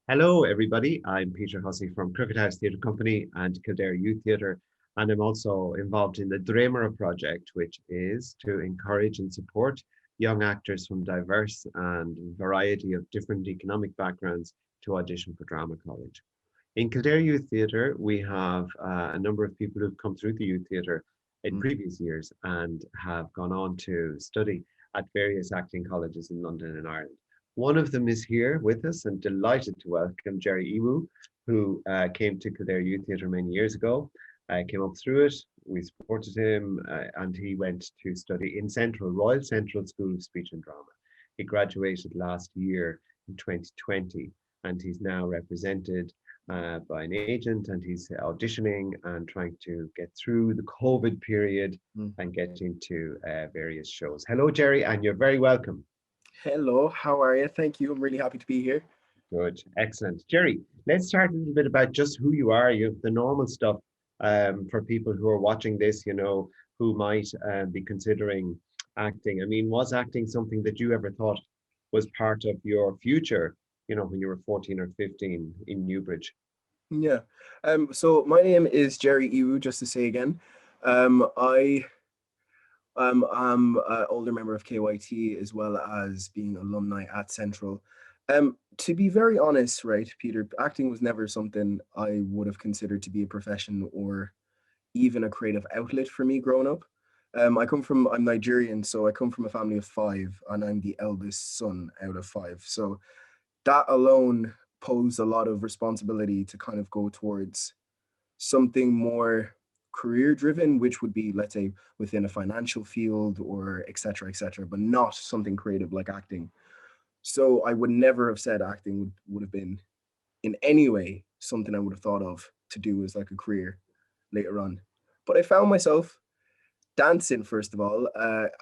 Hello, everybody. I'm Peter Hussey from Crooked House Theatre Company and Kildare Youth Theatre, and I'm also involved in the Dréimire project, which is to encourage and support young actors from diverse and variety of different economic backgrounds to audition for drama college. In Kildare Youth Theatre, we have a number of people who've come through the youth theatre in Mm. previous years and have gone on to study at various acting colleges in London and Ireland. One of them is here with us and delighted to welcome Jerry Iwu, who came to Kildare Youth Theatre many years ago, came up through it. We supported him and he went to study in Royal Central School of Speech and Drama. He graduated last year in 2020 and he's now represented by an agent and he's auditioning and trying to get through the COVID period Mm. and get into various shows. Hello, Jerry, and you're very welcome. Hello, how are you? Thank you. I'm really happy to be here. Good, excellent. Jerry, let's start a little bit about just who you are. You have the normal stuff for people who are watching this, who might be considering acting. I mean, was acting something that you ever thought was part of your future, when you were 14 or 15 in Newbridge? Yeah. So my name is Jerry Iwu, just to say again. I'm an older member of KYT as well as being alumni at Central. To be very honest, right, Peter, acting was never something I would have considered to be a profession or even a creative outlet for me growing up. I'm Nigerian, so I come from a family of five, and I'm the eldest son out of five. So that alone posed a lot of responsibility to kind of go towards something more career driven, which would be, let's say, within a financial field or et cetera, but not something creative like acting. So I would never have said acting would have been in any way something I would have thought of to do as like a career later on. But I found myself dancing, first of all.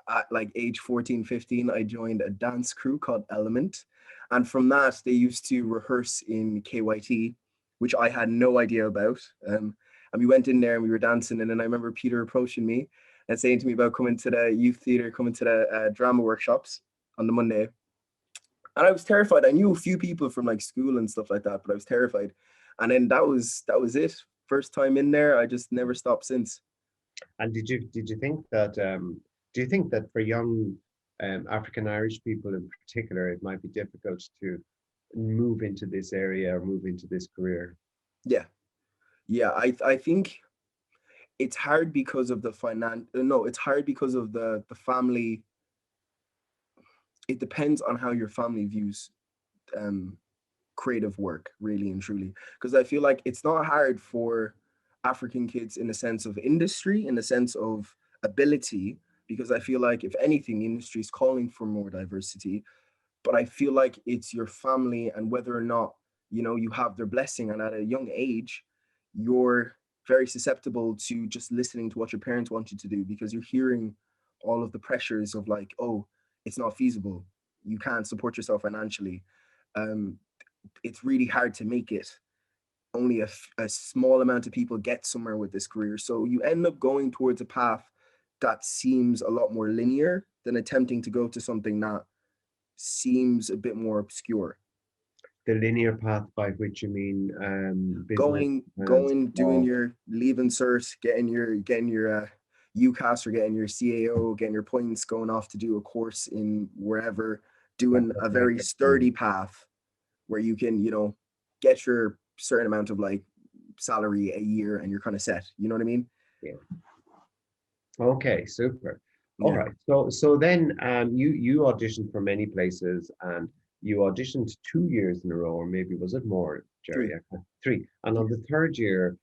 At like age 14, 15, I joined a dance crew called Element. And from that, they used to rehearse in KYT, which I had no idea about. And we went in there and we were dancing. And then I remember Peter approaching me and saying to me about coming to the youth theater, coming to the drama workshops on the Monday. And I was terrified. I knew a few people from like school and stuff like that, but I was terrified. And then that was it. First time in there, I just never stopped since. And did you think that do you think that for young African Irish people in particular, it might be difficult to move into this area or move into this career? Yeah, yeah. I think it's hard because of the no, it's hard because of the family. It depends on how your family views um creative work, really and truly, because I feel like it's not hard for African kids in the sense of industry, in the sense of ability, because I feel like if anything the industry is calling for more diversity. But I feel like it's your family and whether or not you have their blessing, and at a young age you're very susceptible to just listening to what your parents want you to do, because you're hearing all of the pressures of like, oh, it's not feasible, you can't support yourself financially. um it's really hard to make it. Only a small amount of people get somewhere with this career, so you end up going towards a path that seems a lot more linear than attempting to go to something that seems a bit more obscure. The linear path by which you mean business and Doing law. your leaving cert, getting your UCAS or getting your CAO, getting your points, going off to do a course in wherever, That doing a might very get you. sturdy path where you can, get your certain amount of like salary a year and you're kind of set. You know what I mean? Yeah. Okay, super. All Yeah. right. So then you auditioned for many places and you auditioned 2 years in a row, or maybe was it more, Jerry? Three. I can't- Three. And on Yeah. the third year,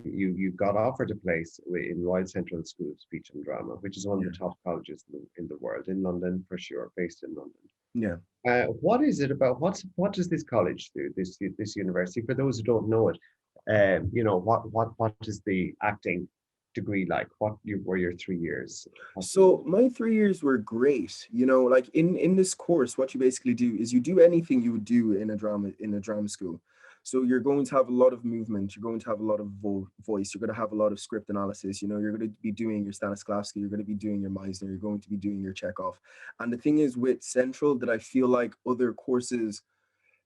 you got offered a place in Royal Central School of Speech and Drama, which is one of Yeah. the top colleges in the world, in London for sure, based in London. Yeah. What is it about? What does this college do? This university? For those who don't know it, what is the acting degree like? Were your 3 years? So my 3 years were great. Like in this course, what you basically do is you do anything you would do in a drama school. So you're going to have a lot of movement. You're going to have a lot of voice. You're going to have a lot of script analysis. You're going to be doing your Stanislavski. You're going to be doing your Meisner. You're going to be doing your Chekhov. And the thing is with Central that I feel like other courses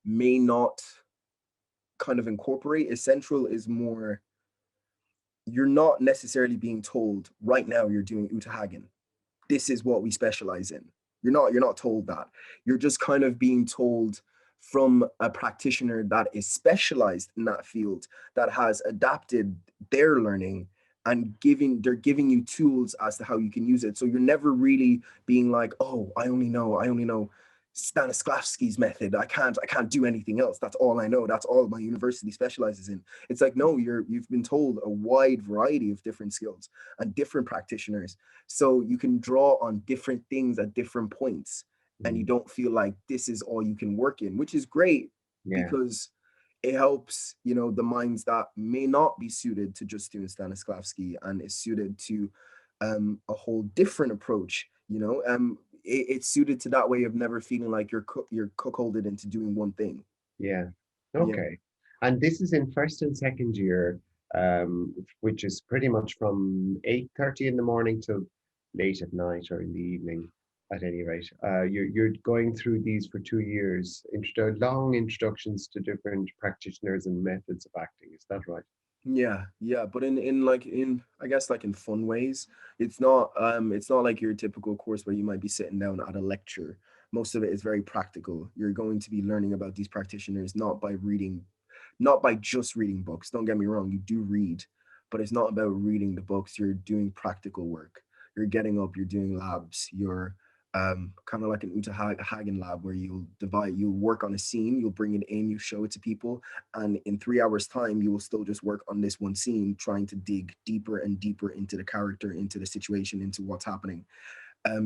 may not. kind of incorporate is Central is more, you're not necessarily being told right now you're doing Utahagen. This is what we specialize in. You're not told that. You're just kind of being told from a practitioner that is specialized in that field, that has adapted their learning, and they're giving you tools as to how you can use it. So you're never really being like, oh, I only know Stanislavski's method. I can't do anything else. That's all I know. That's all my university specializes in. It's like, no, you've been told a wide variety of different skills and different practitioners. So you can draw on different things at different points, and you Mm. don't feel like this is all you can work in, which is great Yeah, because it helps, the minds that may not be suited to just doing Stanislavski and is suited to a whole different approach. It's suited to that way of never feeling like you're cuckolded into doing one thing. yeah. Yeah. Okay. And this is in first and second year, which is pretty much from 8:30 in the morning till late at night or in the evening, at any rate. You're going through these for 2 years, long introductions to different practitioners and methods of acting. Is that right? Yeah, but in I guess like in fun ways. It's not like your typical course where you might be sitting down at a lecture. Most of it is very practical. You're going to be learning about these practitioners not by just reading books. Don't get me wrong, you do read, but it's not about reading the books. You're doing practical work. You're getting up, you're doing labs, you're kind of like an Uta Hagen lab where you'll work on a scene, you'll bring it in, you show it to people, and in 3 hours time you will still just work on this one scene, trying to dig deeper and deeper into the character, into the situation, into what's happening.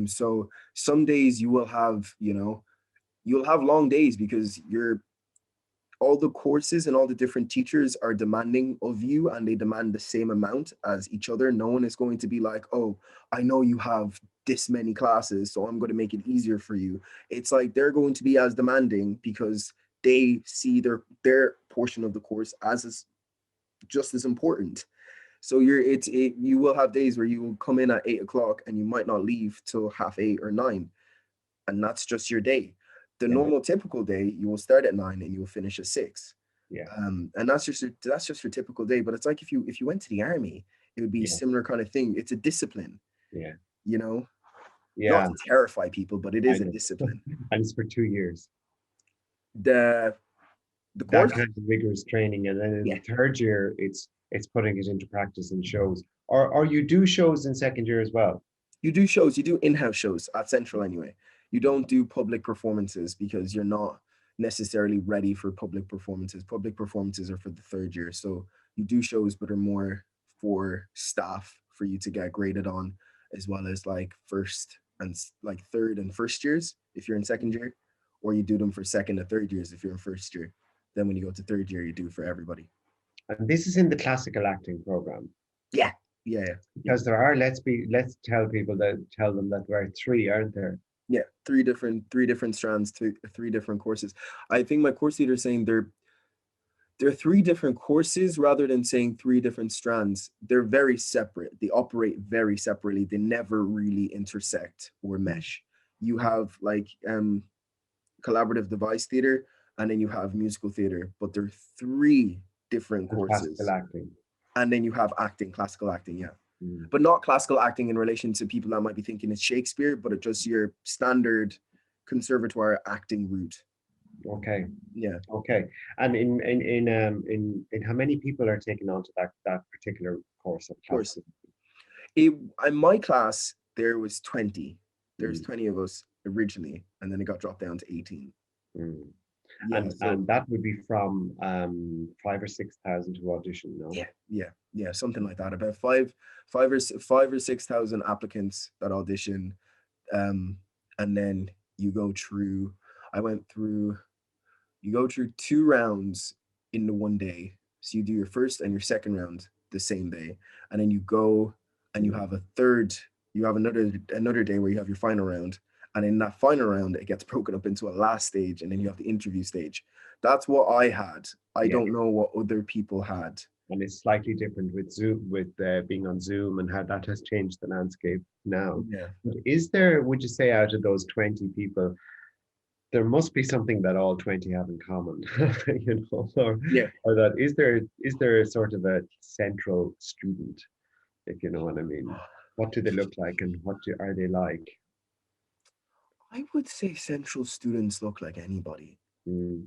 So some days you'll have long days because all the courses and all the different teachers are demanding of you, and they demand the same amount as each other. No one is going to be like, oh, I know you have this many classes, so I'm going to make it easier for you. It's like they're going to be as demanding because they see their portion of the course as just as important. So you will have days where you will come in at 8 o'clock and you might not leave till half 8 or 9, and that's just your day. The Yeah, normal typical day, you will start at 9 and you will finish at 6. yeah, And that's just your typical day. But it's like if you went to the army, it would be a yeah, similar kind of thing. It's a discipline, yeah, you know, not yeah. to terrify people, but it I is a know. discipline. And it's for 2 years. The the That course, kind of rigorous training, and then in yeah, the third year, it's putting it into practice in shows. Or you do shows in second year as well. you do shows, you do in-house shows at Central anyway. You don't do public performances because you're not necessarily ready for public performances. Public performances are for the third year. So you do shows, but are more for staff for you to get graded on, as well as like like third and first years if you're in second year, or you do them for second and third years if you're in first year. Then when you go to third year, you do it for everybody. And this is in the classical acting program. Yeah, yeah, yeah. Because there are, let's tell them that there are three, aren't there? Yeah, three different strands, three different courses. I think my course leader is saying they're three different courses rather than saying three different strands. They're very separate. They operate very separately. They never really intersect or mesh. You have like collaborative device theater, and then you have musical theater, but they're three different And classical courses. acting. And then you have acting, classical acting, yeah. Mm. But not classical acting in relation to people that might be thinking it's Shakespeare, but it's just your standard conservatoire acting route. Okay, Yeah. okay. And in how many people are taken on to that particular course of Of course. classical? In my class, there was 20. There's Mm, 20 of us originally, and then it got dropped down to 18. mm. Yeah. So And that would be from 5 or 6 thousand to audition, no? yeah, something like that. About five or 6,000 applicants that audition. And then you go through, I went through, you go through 2 rounds in the one day. So you do your first and your second round the same day, and then you go and you Mm. have a third, you have another day where you have your final round, and in that final round it gets broken up into a last stage, and then you have the interview stage. That's what I had. I Yeah, don't know what other people had. and it's slightly different with Zoom, with being on Zoom, and how that has changed the landscape now. Yeah. But is there, would you say, out of those 20 people, there must be something that all 20 have in common, Yeah. or that is there a sort of a central student, if you know what I mean? What do they look like and are they like? I would say central students look like anybody. Mm,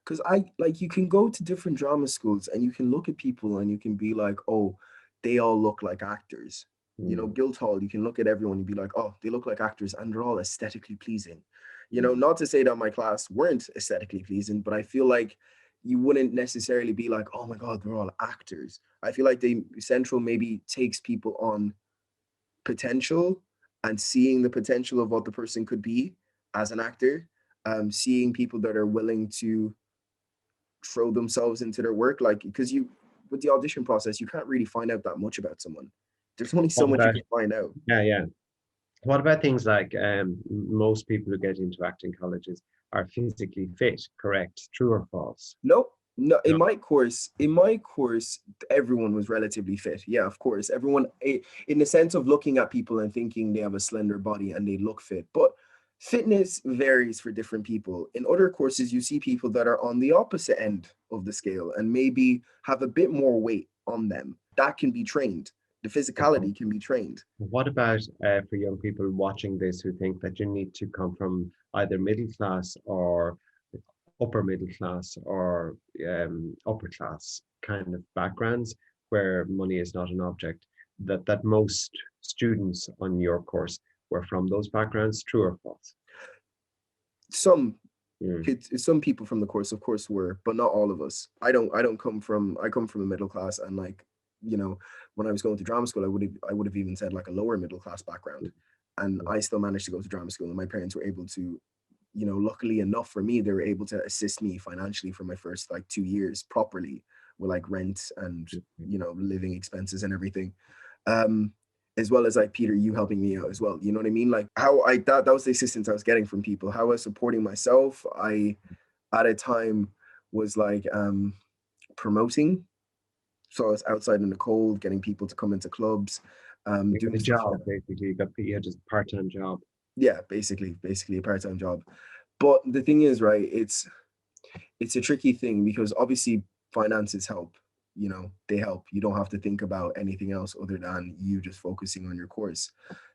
Because I like you can go to different drama schools and you can look at people and you can be like, oh, they all look like actors. You know, mm, Guildhall, you can look at everyone and be like, oh, they look like actors and they're all aesthetically pleasing. You know, mm. not to say that my class weren't aesthetically pleasing, but I feel like you wouldn't necessarily be like, oh my God, they're all actors. I feel like they Central maybe takes people on potential and seeing the potential of what the person could be as an actor, seeing people that are willing to throw themselves into their work, like because you with the audition process you can't really find out that much about someone. There's only so What much you about, can find out. yeah, yeah. What about things like most people who get into acting colleges are physically fit, correct? True or false? No, no, No. in my course everyone was relatively fit. Yeah, of course, everyone in the sense of looking at people and thinking they have a slender body and they look fit, but fitness varies for different people. In other courses you see people that are on the opposite end of the scale and maybe have a bit more weight on them. That can be trained. The physicality can be trained. What about for young people watching this who think that you need to come from either middle class or upper middle class or upper class kind of backgrounds where money is not an object, that most students on your course were from those backgrounds, true or false? Some Mm, kids, some people from the course of course were, but not all of us. I don't come from, I come from a middle class, and like, you know, when I was going to drama school I would have even said like a lower middle class background, and mm, I still managed to go to drama school and my parents were able to, you know, luckily enough for me, they were able to assist me financially for my first like 2 years properly with like rent and, mm. you know, living expenses and everything. um as well as like Peter, you helping me out as well, you know what I mean, like how I that was the assistance I was getting from people, how I was supporting myself. I at a time was like promoting, so I was outside in the cold getting people to come into clubs, You had doing a stuff like job that. basically. You had a part-time job. Yeah, basically a part-time job. But the thing is, right, it's a tricky thing because obviously finances help, you know, they help. You don't have to think about anything else other than you just focusing on your course.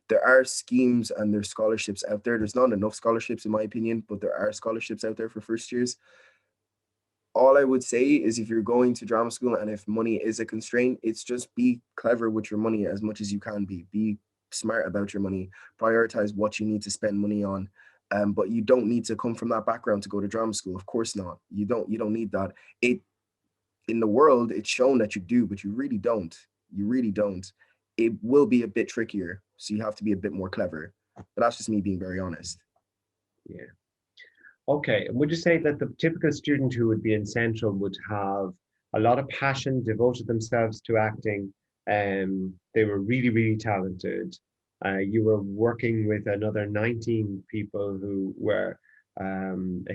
There are schemes and there's scholarships out there. There's not enough scholarships in my opinion, but there are scholarships out there for first years. All I would say is if you're going to drama school and if money is a constraint, it's just be clever with your money as much as you can be. Be smart about your money, prioritize what you need to spend money on. But you don't need to come from that background to go to drama school. Of course not. You don't need that. It In the world, it's shown that you do, but you really don't. You really don't. It will be a bit trickier. So you have to be a bit more clever. But that's just me being very honest. Yeah. Okay. Would you say that the typical student who would be in Central would have a lot of passion, devoted themselves to acting? They were really, really talented. You were working with another 19 people who were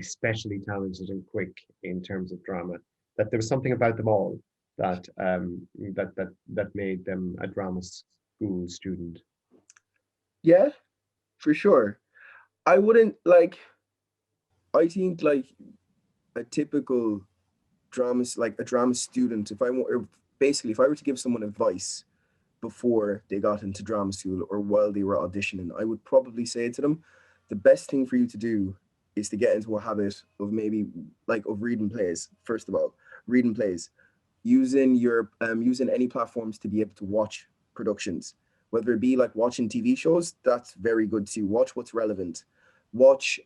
especially talented and quick in terms of drama. That there was something about them all that made them a drama school student. Yeah, for sure. I wouldn't like, I think like a typical like a drama student, if I were basically, if I were to give someone advice before they got into drama school or while they were auditioning, I would probably say to them, the best thing for you to do is to get into a habit of maybe like of reading plays. First of all, reading plays, using your using any platforms to be able to watch productions, whether it be like watching TV shows, that's very good too. Watch what's relevant. Watch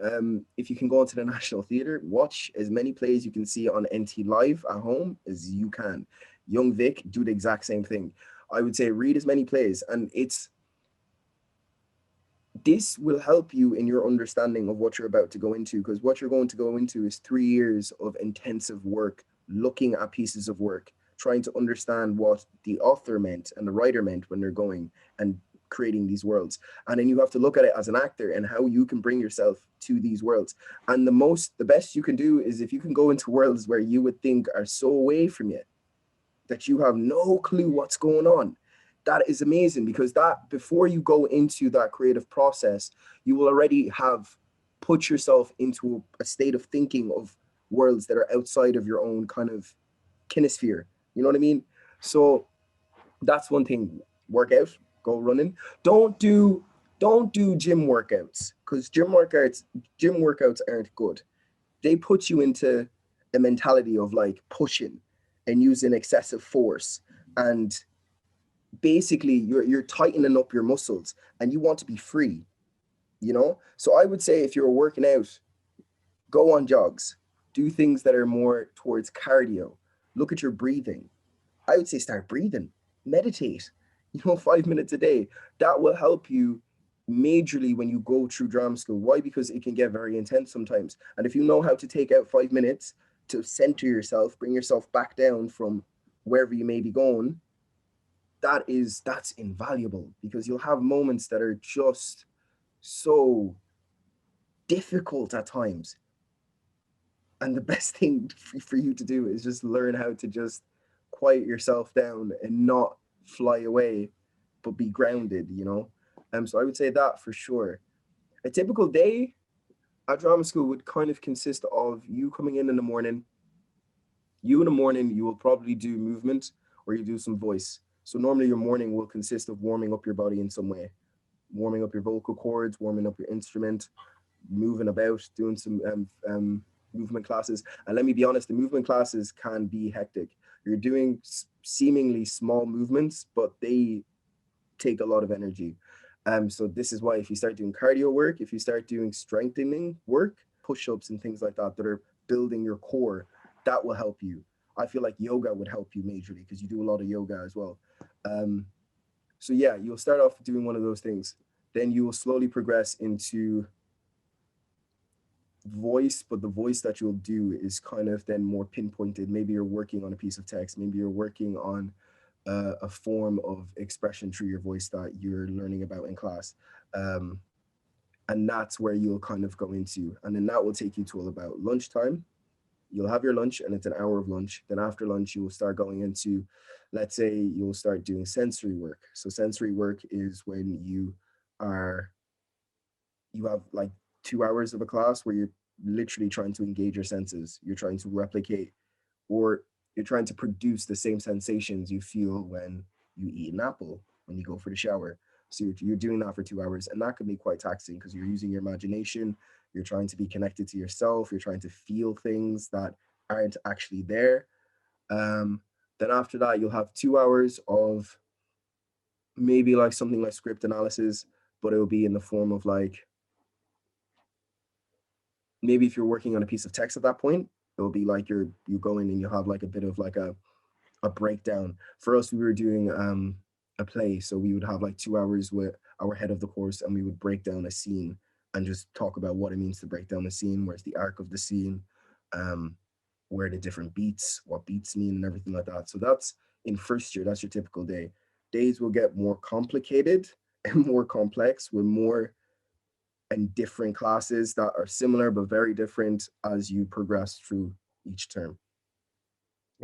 if you can go into the National Theatre, watch as many plays you can see on NT Live at home as you can. Young Vic do the exact same thing. I would say read as many plays, and this will help you in your understanding of what you're about to go into, because what you're going to go into is 3 years of intensive work, looking at pieces of work, trying to understand what the author meant and the writer meant when they're going and creating these worlds. And then you have to look at it as an actor and how you can bring yourself to these worlds. And the best you can do is if you can go into worlds where you would think are so away from you that you have no clue what's going on. That is amazing, because that before you go into that creative process, you will already have put yourself into a state of thinking of worlds that are outside of your own kind of kinesphere. You know what I mean? So that's one thing. Work out, go running. Don't do gym workouts, because gym workouts aren't good. They put you into a mentality of like pushing and using excessive force, and basically you're tightening up your muscles and you want to be free, you know? So I would say if you're working out, go on jogs, do things that are more towards cardio, look at your breathing. I would say start breathing, meditate, 5 minutes a day. That will help you majorly when you go through drama school. Why? Because it can get very intense sometimes. And if you know how to take out 5 minutes to center yourself, bring yourself back down from wherever you may be going, that's invaluable, because you'll have moments that are just so difficult at times. And the best thing for you to do is just learn how to just quiet yourself down and not fly away, but be grounded. So I would say that for sure. A typical day at drama school would kind of consist of you coming in the morning. You will probably do movement, or you do some voice. So normally your morning will consist of warming up your body in some way, warming up your vocal cords, warming up your instrument, moving about, doing some movement classes. And let me be honest, the movement classes can be hectic. You're doing seemingly small movements, but they take a lot of energy. So this is why if you start doing cardio work, if you start doing strengthening work, push-ups and things like that are building your core, that will help you. I feel like yoga would help you majorly, because you do a lot of yoga as well. So yeah, you'll start off doing one of those things. Then you will slowly progress into voice, but the voice that you'll do is kind of then more pinpointed. Maybe you're working on a piece of text, maybe you're working on a form of expression through your voice that you're learning about in class. Um, and that's where you'll kind of go into. And then that will take you to about lunchtime. You'll have your lunch, and it's an hour of lunch. Then after lunch, you will start going into, let's say, you'll start doing sensory work. So sensory work is when you have like 2 hours of a class where you're literally trying to engage your senses. You're trying to replicate, or you're trying to produce the same sensations you feel when you eat an apple, when you go for the shower. So you're doing that for 2 hours, and that can be quite taxing, because you're using your imagination. You're trying to be connected to yourself. You're trying to feel things that aren't actually there. Then after that, you'll have 2 hours of maybe like something like script analysis, but it will be in the form of like, maybe if you're working on a piece of text at that point, it will be like you go in and you have like a bit of like a breakdown. For us, we were doing a play, so we would have like 2 hours with our head of the course, and we would break down a scene and just talk about what it means to break down a scene, where's the arc of the scene, um, where the different beats, what beats mean, and everything like that. So that's in first year. That's your typical day. Days will get more complicated and more complex, with more and different classes that are similar but very different as you progress through each term.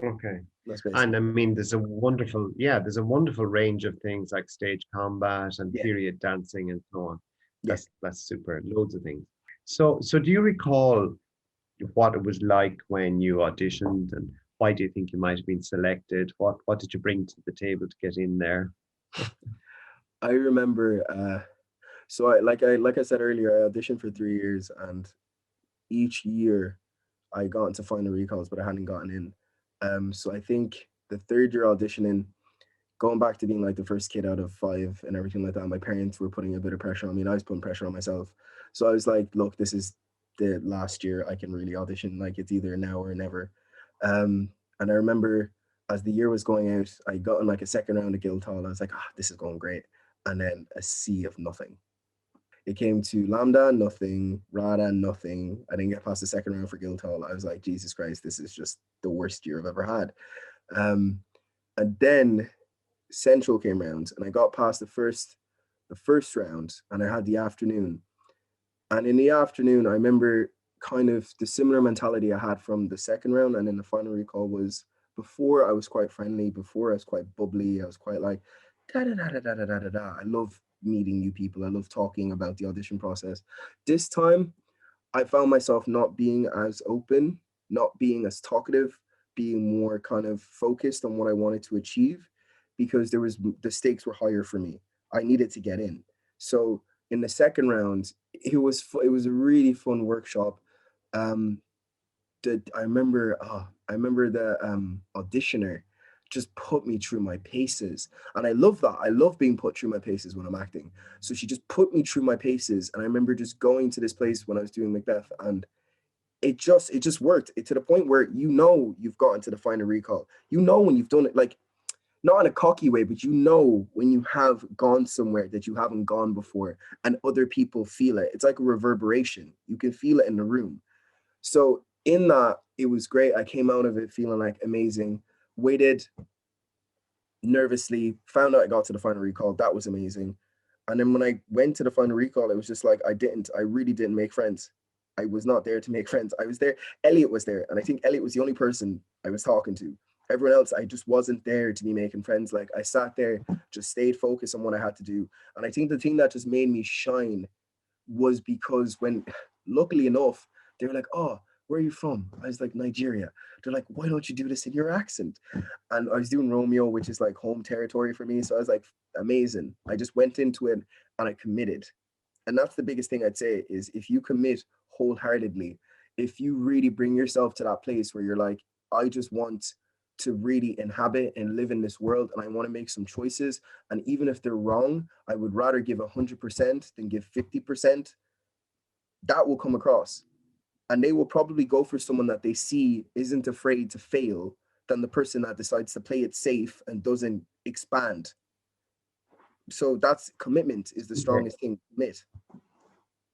Okay. That's And I basically. mean, there's a wonderful range of things like stage combat and Yeah, period dancing and so on. yeah. That's super. Loads of things. So do you recall what it was like when you auditioned, and why do you think you might have been selected? What did you bring to the table to get in there? I remember. So like I said earlier, I auditioned for 3 years, and each year I got into final recalls, but I hadn't gotten in. So I think the third year auditioning, going back to being like the first kid out of five and everything like that, my parents were putting a bit of pressure on me, and I was putting pressure on myself. So I was like, look, this is the last year I can really audition. Like, it's either now or never. And I remember as the year was going out, I got in like a second round of Guildhall. I was like, this is going great. And then a sea of nothing. It came to Lambda, nothing. Rada, nothing. I didn't get past the second round for Guildhall. I was like, Jesus Christ, this is just the worst year I've ever had. Um, and then Central came round, and I got past the first round, and I had the afternoon. And in the afternoon, I remember kind of the similar mentality I had from the second round. And then the final recall was, before I was quite friendly, before I was quite bubbly, I was quite like, da da da da da da da da. I love meeting new people. I love talking about the audition process. This time, I found myself not being as open, not being as talkative, being more kind of focused on what I wanted to achieve, because the stakes were higher for me. I needed to get in. So in the second round, it was a really fun workshop. Um, I remember the auditioner just put me through my paces, and I love that. I love being put through my paces when I'm acting. So she just put me through my paces, and I remember just going to this place when I was doing Macbeth, and it just worked to the point where you've gotten to the final recall. You know when you've done it, like not in a cocky way, but you know when you have gone somewhere that you haven't gone before, and other people feel it. It's like a reverberation. You can feel it in the room. So in that, it was great. I came out of it feeling like amazing. Waited nervously, found out I got to the final recall. That was amazing. And then when I went to the final recall, it was just like I really didn't make friends. I was not there to make friends. I was there. Elliot was there. And I think Elliot was the only person I was talking to. Everyone else, I just wasn't there to be making friends. Like I sat there, just stayed focused on what I had to do. And I think the thing that just made me shine was because when, luckily enough, they were like, "Oh, where are you from?" I was like, "Nigeria." They're like, "Why don't you do this in your accent?" And I was doing Romeo, which is like home territory for me. So I was like, amazing. I just went into it and I committed. And that's the biggest thing I'd say is if you commit wholeheartedly, if you really bring yourself to that place where you're like, I just want to really inhabit and live in this world and I want to make some choices. And even if they're wrong, I would rather give 100% than give 50%. That will come across. And they will probably go for someone that they see isn't afraid to fail than the person that decides to play it safe and doesn't expand. So that's commitment is the Super. strongest thing. Commit.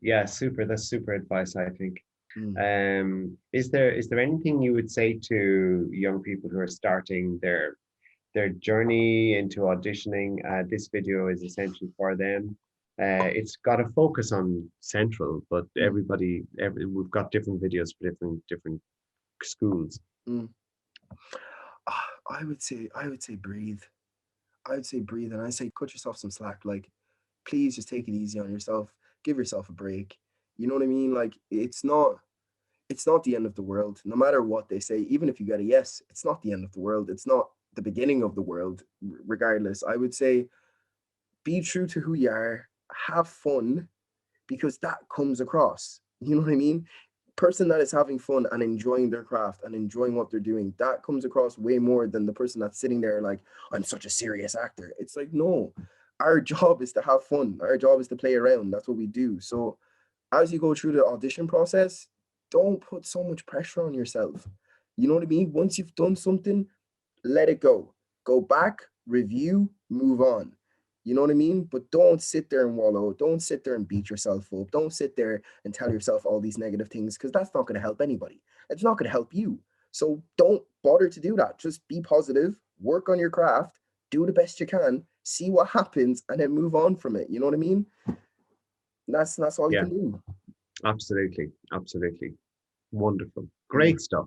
Yeah, super. That's super advice, I think. Mm. Is there anything you would say to young people who are starting their journey into auditioning? This video is essentially for them. It's got a focus on Central, but Mm. we've got different videos for different schools. Mm. I would say breathe. I would say breathe, and I say cut yourself some slack. Like, please just take it easy on yourself. Give yourself a break. You know what I mean? Like, it's not the end of the world. No matter what they say, even if you get a yes, it's not the end of the world. It's not the beginning of the world. Regardless, I would say be true to who you are. Have fun because that comes across. You know what I mean? Person that is having fun and enjoying their craft and enjoying what they're doing, that comes across way more than the person that's sitting there like, I'm such a serious actor. It's like, no, our job is to have fun. Our job is to play around. That's what we do. So as you go through the audition process, don't put so much pressure on yourself. You know what I mean? Once you've done something, let it go. Go back, review, move on. You know what I mean? But don't sit there and wallow. Don't sit there and beat yourself up. Don't sit there and tell yourself all these negative things because that's not going to help anybody. It's not going to help you. So don't bother to do that. Just be positive, work on your craft, do the best you can, see what happens, and then move on from it. You know what I mean? That's all you Yeah, can do. absolutely, absolutely. Wonderful. Mm. Great stuff.